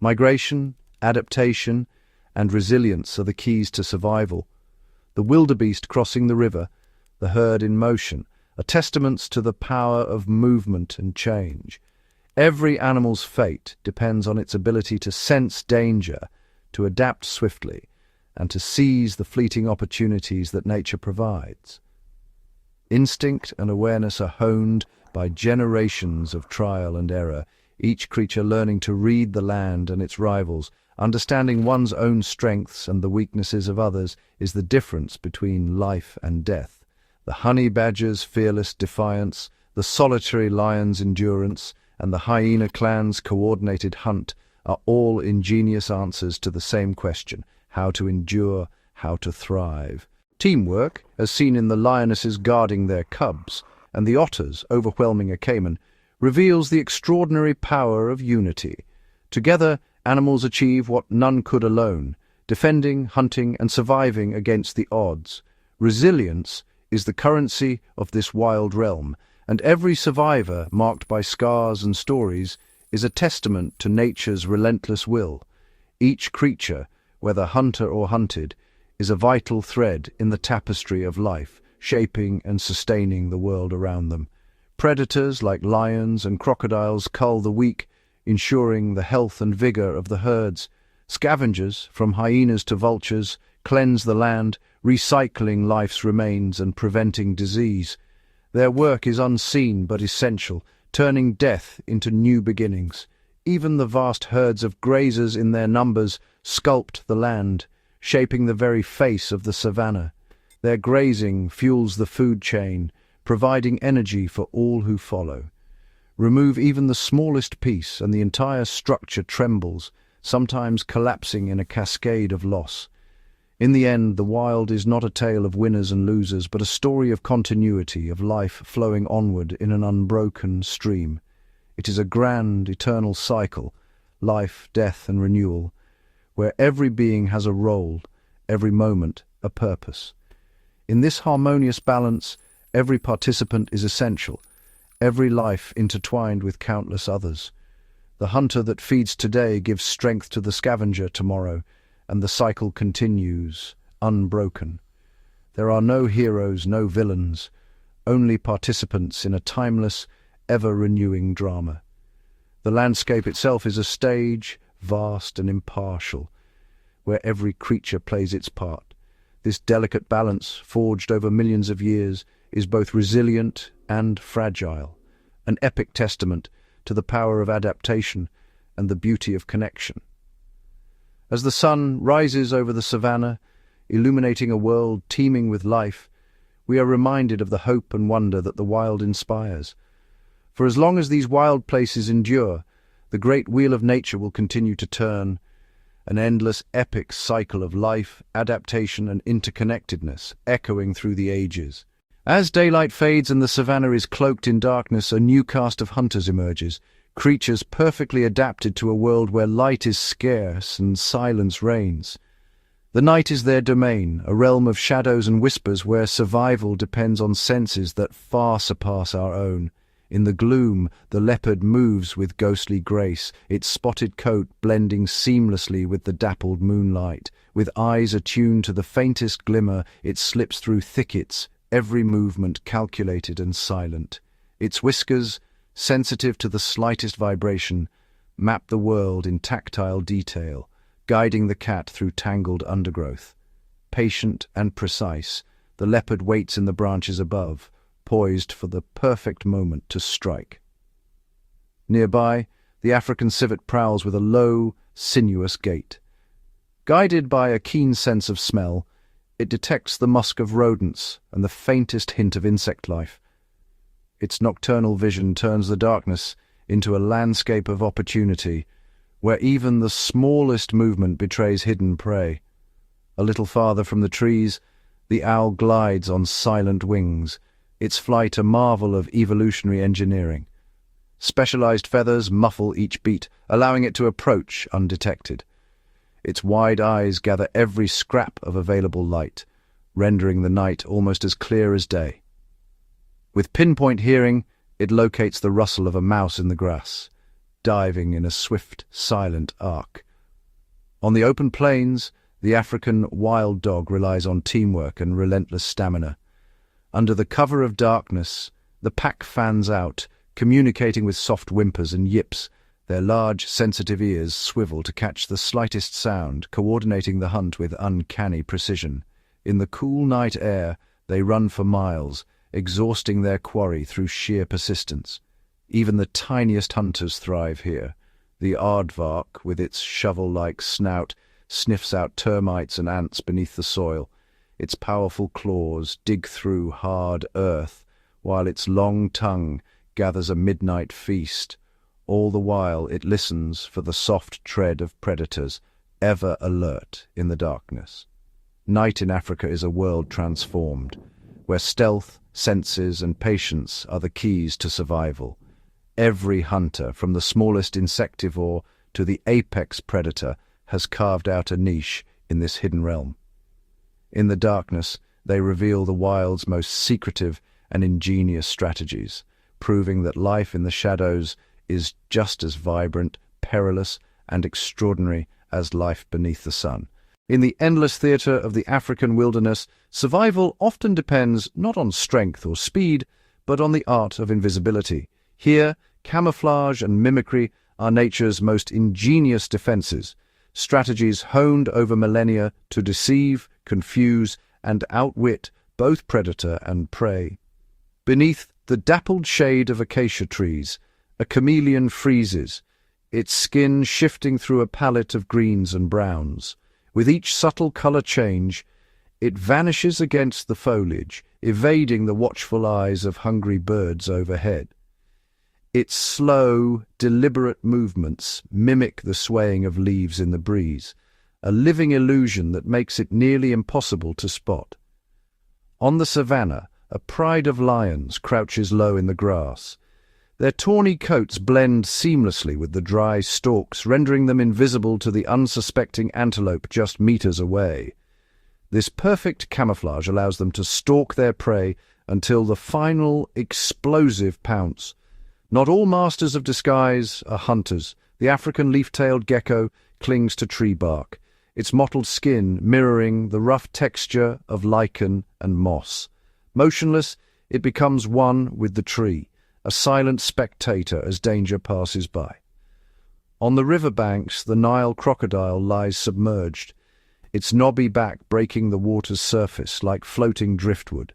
Migration, adaptation, and resilience are the keys to survival. The wildebeest crossing the river, the herd in motion, are testaments to the power of movement and change. Every animal's fate depends on its ability to sense danger, to adapt swiftly, and to seize the fleeting opportunities that nature provides. Instinct and awareness are honed by generations of trial and error, each creature learning to read the land and its rivals. Understanding one's own strengths and the weaknesses of others is the difference between life and death. The honey badger's fearless defiance, the solitary lion's endurance, and the hyena clan's coordinated hunt are all ingenious answers to the same question: how to endure, how to thrive. Teamwork, as seen in the lionesses guarding their cubs and the otters overwhelming a caiman, reveals the extraordinary power of unity. Together, animals achieve what none could alone, defending, hunting, and surviving against the odds. Resilience is the currency of this wild realm, and every survivor, marked by scars and stories, is a testament to nature's relentless will. Each creature, whether hunter or hunted, is a vital thread in the tapestry of life, shaping and sustaining the world around them. Predators like lions and crocodiles cull the weak, ensuring the health and vigor of the herds. Scavengers, from hyenas to vultures, cleanse the land, recycling life's remains and preventing disease. Their work is unseen but essential, turning death into new beginnings. Even the vast herds of grazers in their numbers sculpt the land, shaping the very face of the savanna. Their grazing fuels the food chain, providing energy for all who follow. Remove even the smallest piece and the entire structure trembles, sometimes collapsing in a cascade of loss. In the end, the wild is not a tale of winners and losers, but a story of continuity, of life flowing onward in an unbroken stream. It is a grand, eternal cycle, life, death, and renewal, where every being has a role, every moment a purpose. In this harmonious balance, every participant is essential, every life intertwined with countless others. The hunter that feeds today gives strength to the scavenger tomorrow, and the cycle continues, unbroken. There are no heroes, no villains, only participants in a timeless, ever-renewing drama. The landscape itself is a stage, vast and impartial, where every creature plays its part. This delicate balance, forged over millions of years, is both resilient and fragile, an epic testament to the power of adaptation and the beauty of connection. As the sun rises over the savanna, illuminating a world teeming with life, we are reminded of the hope and wonder that the wild inspires. For as long as these wild places endure, the great wheel of nature will continue to turn, an endless epic cycle of life, adaptation, and interconnectedness, echoing through the ages. As daylight fades and the savanna is cloaked in darkness, a new cast of hunters emerges, creatures perfectly adapted to a world where light is scarce and silence reigns. The night is their domain, a realm of shadows and whispers where survival depends on senses that far surpass our own. In the gloom, the leopard moves with ghostly grace, its spotted coat blending seamlessly with the dappled moonlight. With eyes attuned to the faintest glimmer, it slips through thickets, every movement calculated and silent. Its whiskers, sensitive to the slightest vibration, map the world in tactile detail, guiding the cat through tangled undergrowth. Patient and precise, the leopard waits in the branches above, poised for the perfect moment to strike. Nearby, the African civet prowls with a low, sinuous gait. Guided by a keen sense of smell, it detects the musk of rodents and the faintest hint of insect life. Its nocturnal vision turns the darkness into a landscape of opportunity, where even the smallest movement betrays hidden prey. A little farther from the trees, the owl glides on silent wings, its flight a marvel of evolutionary engineering. Specialized feathers muffle each beat, allowing it to approach undetected. Its wide eyes gather every scrap of available light, rendering the night almost as clear as day. With pinpoint hearing, it locates the rustle of a mouse in the grass, diving in a swift, silent arc. On the open plains, the African wild dog relies on teamwork and relentless stamina. Under the cover of darkness, the pack fans out, communicating with soft whimpers and yips, Their large, sensitive ears swivel to catch the slightest sound, coordinating the hunt with uncanny precision. In the cool night air, they run for miles, exhausting their quarry through sheer persistence. Even the tiniest hunters thrive here. The aardvark, with its shovel-like snout, sniffs out termites and ants beneath the soil. Its powerful claws dig through hard earth, while its long tongue gathers a midnight feast. All the while it listens for the soft tread of predators, ever alert in the darkness. Night in Africa is a world transformed, where stealth, senses, and patience are the keys to survival. Every hunter, from the smallest insectivore to the apex predator, has carved out a niche in this hidden realm. In the darkness, they reveal the wild's most secretive and ingenious strategies, proving that life in the shadows is just as vibrant, perilous, and extraordinary as life beneath the sun. In the endless theatre of the African wilderness, survival often depends not on strength or speed, but on the art of invisibility. Here, camouflage and mimicry are nature's most ingenious defenses, strategies honed over millennia to deceive, confuse, and outwit both predator and prey. Beneath the dappled shade of acacia trees, a chameleon freezes, its skin shifting through a palette of greens and browns. With each subtle color change, it vanishes against the foliage, evading the watchful eyes of hungry birds overhead. Its slow, deliberate movements mimic the swaying of leaves in the breeze, a living illusion that makes it nearly impossible to spot. On the savannah, a pride of lions crouches low in the grass. Their tawny coats blend seamlessly with the dry stalks, rendering them invisible to the unsuspecting antelope just meters away. This perfect camouflage allows them to stalk their prey until the final explosive pounce. Not all masters of disguise are hunters. The African leaf-tailed gecko clings to tree bark, its mottled skin mirroring the rough texture of lichen and moss. Motionless, it becomes one with the tree, a silent spectator as danger passes by. On the riverbanks, the Nile crocodile lies submerged, its knobby back breaking the water's surface like floating driftwood.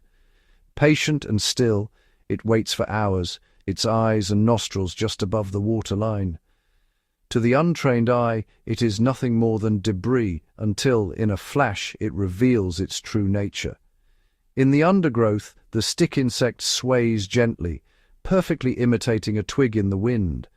Patient and still, it waits for hours, its eyes and nostrils just above the waterline. To the untrained eye, it is nothing more than debris until, in a flash, it reveals its true nature. In the undergrowth, the stick insect sways gently, perfectly imitating a twig in the wind.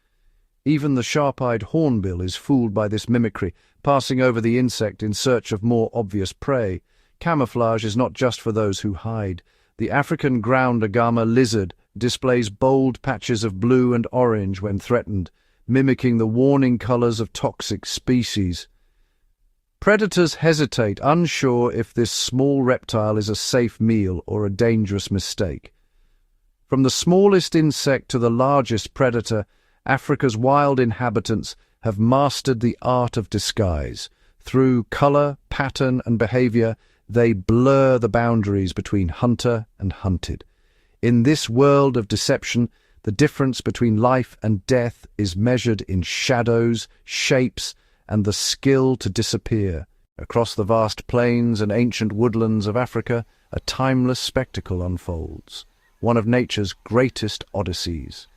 Even the sharp-eyed hornbill is fooled by this mimicry, passing over the insect in search of more obvious prey. Camouflage is not just for those who hide. The African ground agama lizard displays bold patches of blue and orange when threatened, mimicking the warning colors of toxic species. Predators hesitate, unsure if this small reptile is a safe meal or a dangerous mistake. From the smallest insect to the largest predator, Africa's wild inhabitants have mastered the art of disguise. Through color, pattern, and behavior, they blur the boundaries between hunter and hunted. In this world of deception, the difference between life and death is measured in shadows, shapes, and the skill to disappear. Across the vast plains and ancient woodlands of Africa, a timeless spectacle unfolds, one of nature's greatest odysseys.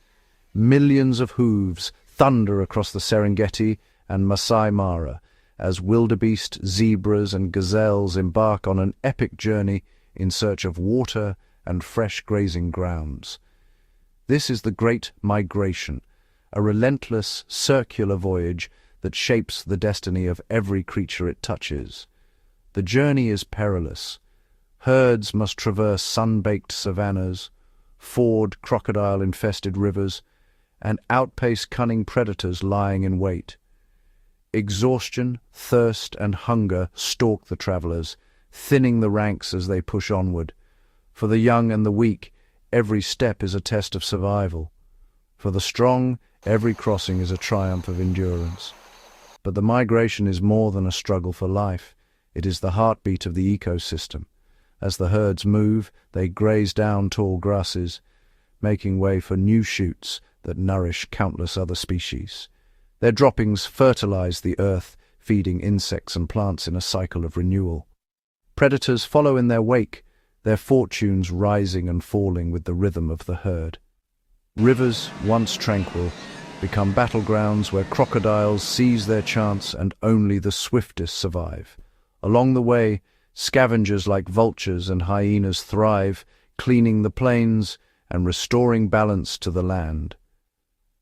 Millions of hooves thunder across the Serengeti and Masai Mara as wildebeest, zebras, and gazelles embark on an epic journey in search of water and fresh grazing grounds. This is the Great Migration, a relentless, circular voyage that shapes the destiny of every creature it touches. The journey is perilous. Herds must traverse sun-baked savannas, ford crocodile-infested rivers, and outpace cunning predators lying in wait. Exhaustion, thirst, and hunger stalk the travelers, thinning the ranks as they push onward. For the young and the weak, every step is a test of survival. For the strong, every crossing is a triumph of endurance. But the migration is more than a struggle for life. It is the heartbeat of the ecosystem. As the herds move, they graze down tall grasses, making way for new shoots that nourish countless other species. Their droppings fertilize the earth, feeding insects and plants in a cycle of renewal. Predators follow in their wake, their fortunes rising and falling with the rhythm of the herd. Rivers, once tranquil, become battlegrounds where crocodiles seize their chance and only the swiftest survive. Along the way, scavengers like vultures and hyenas thrive, cleaning the plains and restoring balance to the land.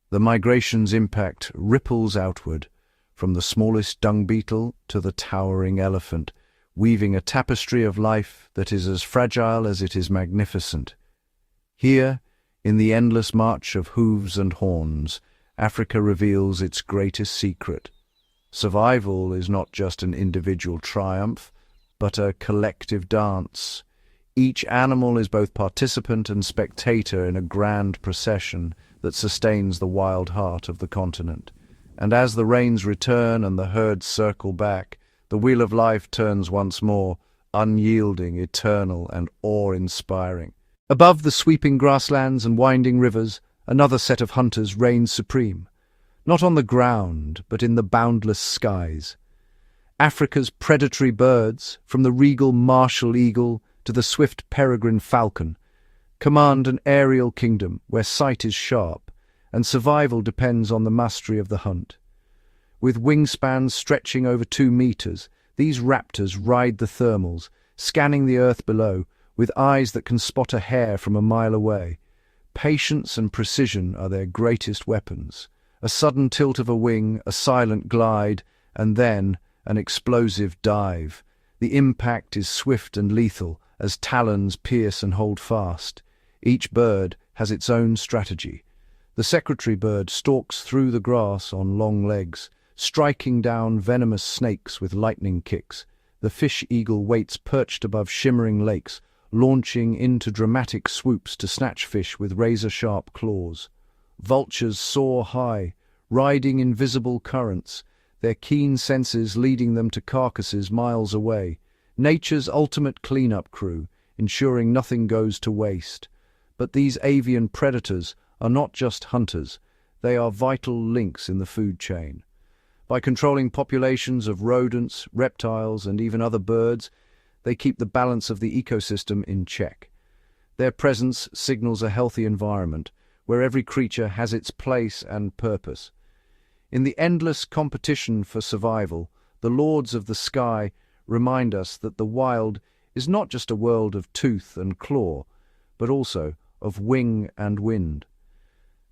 The migration's impact ripples outward, from the smallest dung beetle to the towering elephant, weaving a tapestry of life that is as fragile as it is magnificent. Here, in the endless march of hooves and horns, Africa reveals its greatest secret. Survival is not just an individual triumph, but a collective dance. Each animal is both participant and spectator in a grand procession that sustains the wild heart of the continent. And as the rains return and the herds circle back, the wheel of life turns once more, unyielding, eternal, and awe-inspiring. Above the sweeping grasslands and winding rivers, another set of hunters reigns supreme, not on the ground, but in the boundless skies. Africa's predatory birds, from the regal martial eagle to the swift peregrine falcon, command an aerial kingdom where sight is sharp and survival depends on the mastery of the hunt. With wingspans stretching over 2 meters, these raptors ride the thermals, scanning the earth below with eyes that can spot a hare from a mile away. Patience and precision are their greatest weapons. A sudden tilt of a wing, a silent glide, and then an explosive dive. The impact is swift and lethal as talons pierce and hold fast. Each bird has its own strategy. The secretary bird stalks through the grass on long legs, striking down venomous snakes with lightning kicks. The fish eagle waits perched above shimmering lakes, launching into dramatic swoops to snatch fish with razor-sharp claws. Vultures soar high, riding invisible currents, their keen senses leading them to carcasses miles away. Nature's ultimate cleanup crew, ensuring nothing goes to waste. But these avian predators are not just hunters, they are vital links in the food chain. By controlling populations of rodents, reptiles, and even other birds, they keep the balance of the ecosystem in check. Their presence signals a healthy environment, where every creature has its place and purpose. In the endless competition for survival, the lords of the sky remind us that the wild is not just a world of tooth and claw, but also of wing and wind.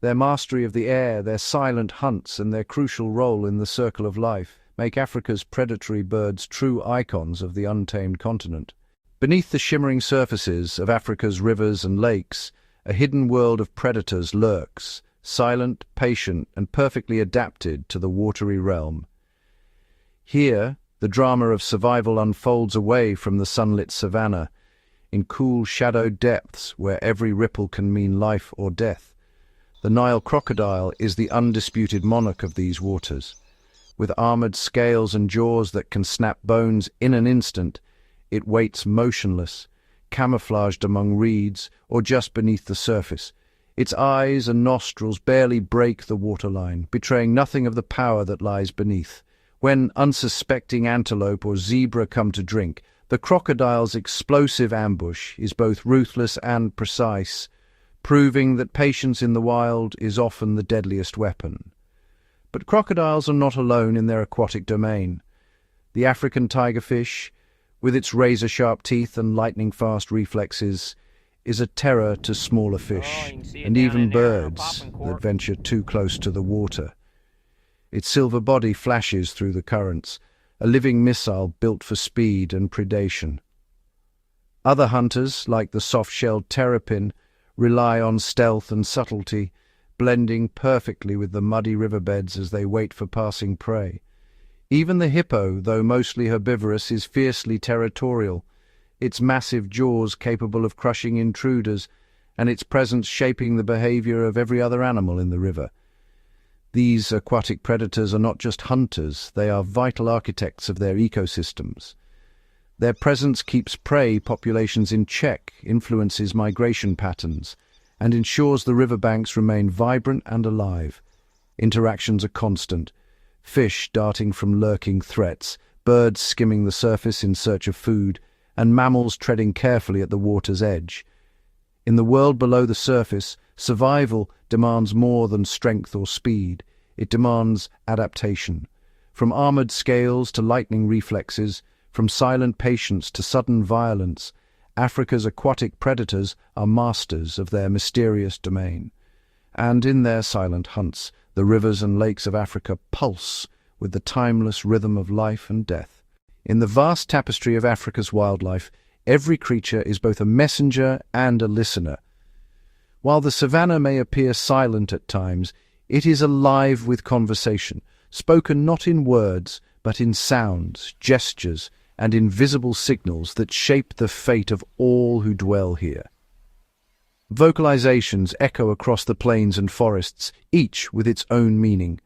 Their mastery of the air, their silent hunts, and their crucial role in the circle of life make Africa's predatory birds true icons of the untamed continent. Beneath the shimmering surfaces of Africa's rivers and lakes, a hidden world of predators lurks, silent, patient, and perfectly adapted to the watery realm. Here, the drama of survival unfolds away from the sunlit savanna, in cool shadowed depths where every ripple can mean life or death. The Nile crocodile is the undisputed monarch of these waters. With armored scales and jaws that can snap bones in an instant, it waits motionless, camouflaged among reeds or just beneath the surface. Its eyes and nostrils barely break the waterline, betraying nothing of the power that lies beneath. When unsuspecting antelope or zebra come to drink, the crocodile's explosive ambush is both ruthless and precise, proving that patience in the wild is often the deadliest weapon. But crocodiles are not alone in their aquatic domain. The African tigerfish, with its razor-sharp teeth and lightning-fast reflexes, is a terror to smaller fish, and even birds that venture too close to the water. Its silver body flashes through the currents, a living missile built for speed and predation. Other hunters, like the soft-shelled terrapin, rely on stealth and subtlety, blending perfectly with the muddy riverbeds as they wait for passing prey. Even the hippo, though mostly herbivorous, is fiercely territorial, its massive jaws capable of crushing intruders, and its presence shaping the behavior of every other animal in the river. These aquatic predators are not just hunters, they are vital architects of their ecosystems. Their presence keeps prey populations in check, influences migration patterns, and ensures the riverbanks remain vibrant and alive. Interactions are constant, fish darting from lurking threats, birds skimming the surface in search of food, and mammals treading carefully at the water's edge. In the world below the surface, survival demands more than strength or speed. It demands adaptation. From armored scales to lightning reflexes, from silent patience to sudden violence, Africa's aquatic predators are masters of their mysterious domain. And in their silent hunts, the rivers and lakes of Africa pulse with the timeless rhythm of life and death. In the vast tapestry of Africa's wildlife, every creature is both a messenger and a listener. While the savannah may appear silent at times, it is alive with conversation, spoken not in words, but in sounds, gestures, and invisible signals that shape the fate of all who dwell here. Vocalizations echo across the plains and forests, each with its own meaning.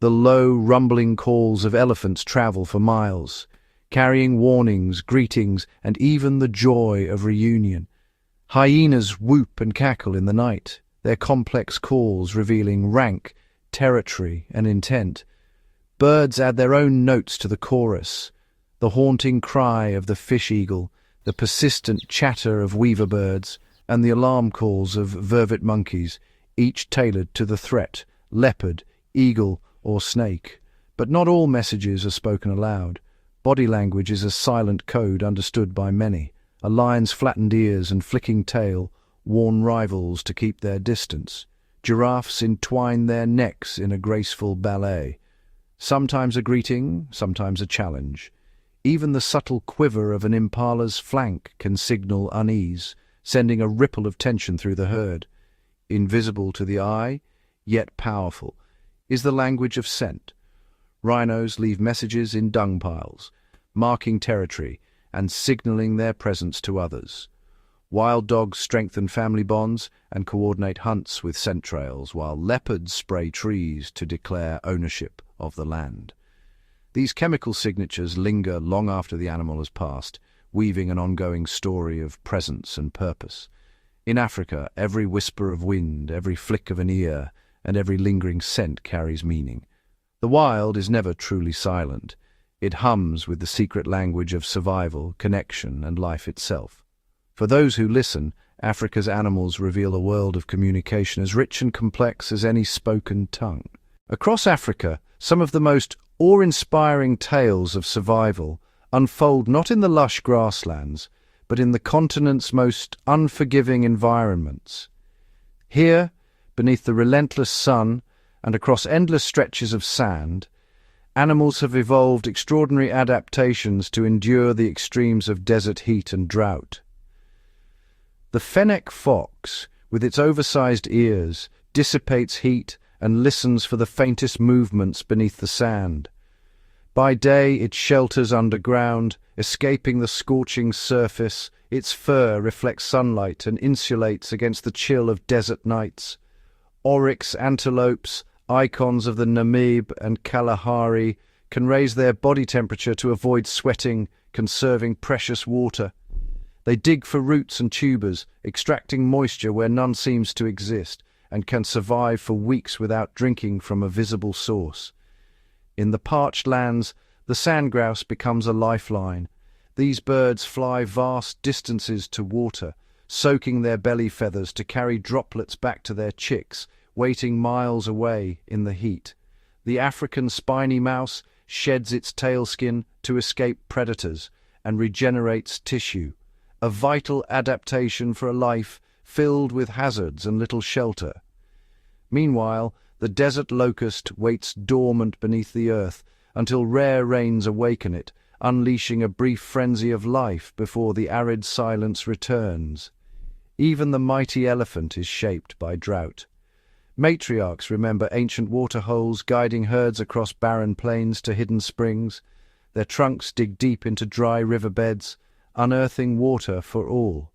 The low, rumbling calls of elephants travel for miles, carrying warnings, greetings, and even the joy of reunion. Hyenas whoop and cackle in the night, their complex calls revealing rank, territory, and intent. Birds add their own notes to the chorus, the haunting cry of the fish-eagle, the persistent chatter of weaver birds, and the alarm calls of vervet monkeys, each tailored to the threat, leopard, eagle, or snake. But not all messages are spoken aloud. Body language is a silent code understood by many. A lion's flattened ears and flicking tail warn rivals to keep their distance. Giraffes entwine their necks in a graceful ballet. Sometimes a greeting, sometimes a challenge. Even the subtle quiver of an impala's flank can signal unease, sending a ripple of tension through the herd. Invisible to the eye, yet powerful, is the language of scent. Rhinos leave messages in dung piles, marking territory and signaling their presence to others. Wild dogs strengthen family bonds and coordinate hunts with scent trails, while leopards spray trees to declare ownership of the land. These chemical signatures linger long after the animal has passed, weaving an ongoing story of presence and purpose. In Africa, every whisper of wind, every flick of an ear, and every lingering scent carries meaning. The wild is never truly silent. It hums with the secret language of survival, connection, and life itself. For those who listen, Africa's animals reveal a world of communication as rich and complex as any spoken tongue. Across Africa, some of the most awe-inspiring tales of survival unfold not in the lush grasslands, but in the continent's most unforgiving environments. Here, beneath the relentless sun and across endless stretches of sand, animals have evolved extraordinary adaptations to endure the extremes of desert heat and drought. The fennec fox, with its oversized ears, dissipates heat and listens for the faintest movements beneath the sand. By day it shelters underground, escaping the scorching surface. Its fur reflects sunlight and insulates against the chill of desert nights. Oryx antelopes, icons of the Namib and Kalahari, can raise their body temperature to avoid sweating, conserving precious water. They dig for roots and tubers, extracting moisture where none seems to exist, and can survive for weeks without drinking from a visible source. In the parched lands, the sandgrouse becomes a lifeline. These birds fly vast distances to water, soaking their belly feathers to carry droplets back to their chicks, waiting miles away in the heat. The African spiny mouse sheds its tailskin to escape predators and regenerates tissue, a vital adaptation for a life filled with hazards and little shelter. Meanwhile, the desert locust waits dormant beneath the earth until rare rains awaken it, unleashing a brief frenzy of life before the arid silence returns. Even the mighty elephant is shaped by drought. Matriarchs remember ancient waterholes guiding herds across barren plains to hidden springs. Their trunks dig deep into dry riverbeds, unearthing water for all.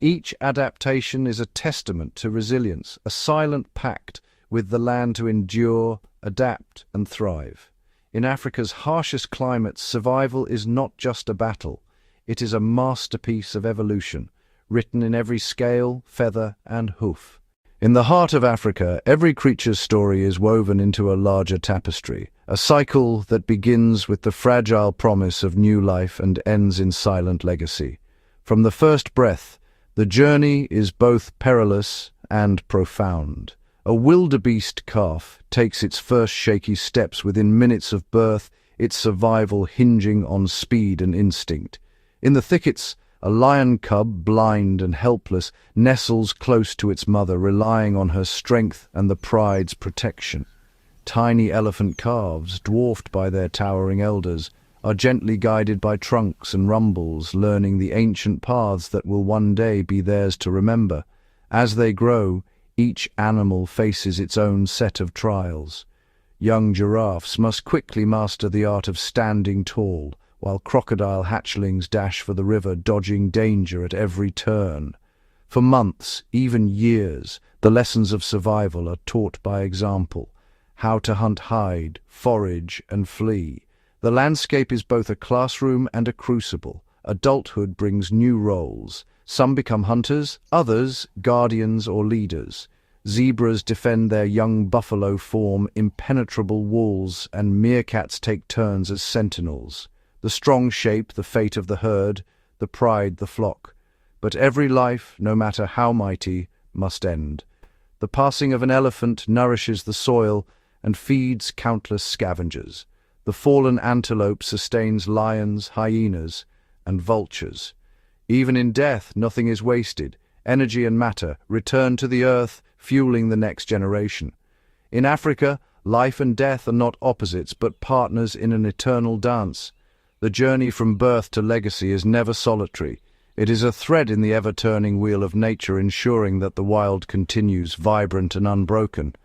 Each adaptation is a testament to resilience, a silent pact with the land to endure, adapt, and thrive. In Africa's harshest climates, survival is not just a battle. It is a masterpiece of evolution, written in every scale, feather, and hoof. In the heart of Africa, every creature's story is woven into a larger tapestry, a cycle that begins with the fragile promise of new life and ends in silent legacy. From the first breath, the journey is both perilous and profound. A wildebeest calf takes its first shaky steps within minutes of birth, its survival hinging on speed and instinct. In the thickets, a lion cub, blind and helpless, nestles close to its mother, relying on her strength and the pride's protection. Tiny elephant calves, dwarfed by their towering elders, are gently guided by trunks and rumbles, learning the ancient paths that will one day be theirs to remember. As they grow, each animal faces its own set of trials. Young giraffes must quickly master the art of standing tall, while crocodile hatchlings dash for the river, dodging danger at every turn. For months, even years, the lessons of survival are taught by example: how to hunt, hide, forage, and flee. The landscape is both a classroom and a crucible. Adulthood brings new roles. Some become hunters, others guardians or leaders. Zebras defend their young buffalo, form impenetrable walls, and meerkats take turns as sentinels. The strong shape the fate of the herd, the pride the flock. But every life, no matter how mighty, must end. The passing of an elephant nourishes the soil and feeds countless scavengers. The fallen antelope sustains lions, hyenas, and vultures. Even in death, nothing is wasted. Energy and matter return to the earth, fueling the next generation. In Africa, life and death are not opposites, but partners in an eternal dance. The journey from birth to legacy is never solitary. It is a thread in the ever-turning wheel of nature, ensuring that the wild continues vibrant and unbroken.